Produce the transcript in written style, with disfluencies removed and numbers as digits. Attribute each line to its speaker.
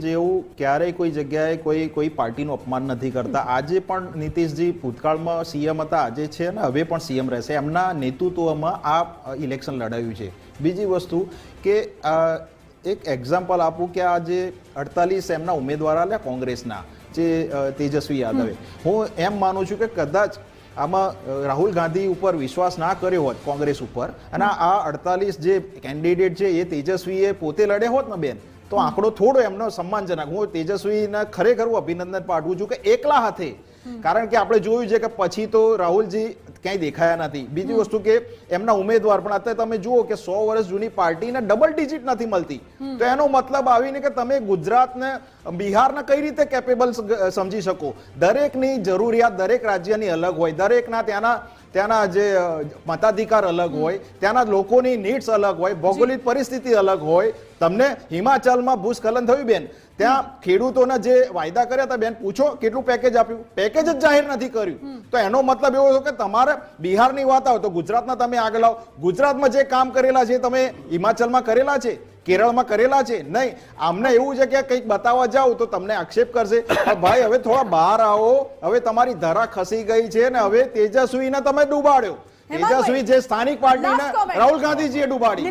Speaker 1: જેવું ક્યારેય કોઈ જગ્યાએ કોઈ પાર્ટીનું અપમાન નથી કરતા. આજે પણ નીતિશજી ભૂતકાળમાં સીએમ હતા, આજે છે ને હવે પણ સીએમ રહેશે. એમના નેતૃત્વમાં આ ઇલેક્શન લડાયું છે. બીજી વસ્તુ કે એક એક્ઝામ્પલ આપું કે આ જે 48 એમના ઉમેદવાર આવ્યા કોંગ્રેસના, જે તેજસ્વી યાદવે, હું એમ માનું છું કે કદાચ આમાં રાહુલ ગાંધી ઉપર વિશ્વાસ ના કર્યો હોત કોંગ્રેસ ઉપર, અને આ 48 જે કેન્ડિડેટ છે એ તેજસ્વીએ પોતે લડે હોત ને બેન, તો આંકડો થોડો એમનો સન્માનજનક. હું તેજસ્વીને ખરેખર અભિનંદન પાઠવું છું કે એકલા હાથે, કારણ કે આપણે જોયું છે કે પછી તો રાહુલજી ક્યાંય દેખાયા નથી. બીજી વસ્તુ કે એમના ઉમેદવાર પણ અત્યારે તમે જુઓ કે 100 વર્ષ જૂની પાર્ટીને ડબલ ડિજિટ નથી મળતી. તો એનો મતલબ આવીને કે તમે ગુજરાતને બિહારને કઈ રીતે કેપેબલ સમજી શકો. દરેકની જરૂરિયાત દરેક રાજ્યની અલગ હોય, દરેકના ત્યાંના જે મતાધિકાર અલગ હોય, ત્યાંના લોકોની નીડ્સ અલગ હોય, ભૌગોલિક પરિસ્થિતિ અલગ હોય. તમને હિમાચલમાં ભૂસ્ખલન થયું બેન, ત્યાં ખેડૂતોના જે વાયદા કર્યા હતા બેન, પૂછો કેટલું પેકેજ આપ્યું? પેકેજ જ જાહેર નથી કર્યું. તો એનો મતલબ એવો કે તમારે બિહારની વાત આવે તો ગુજરાતના તમે આગળ આવો. ગુજરાતમાં જે કામ કરેલા છે તમે હિમાચલમાં કરેલા છે, કેરળમાં કરેલા છે નહીં. આમને એવું છે કે કંઈક બતાવવા જાવ તો તમને આક્ષેપ કરશે. ભાઈ હવે થોડા બહાર આવો, હવે તમારી ધરા ખસી ગઈ છે ને હવે તેજસ્વીને તમે ડૂબાડ્યો. તેજસ્વી જે સ્થાનિક પાર્ટીને રાહુલ ગાંધીજીએ ડૂબાડી.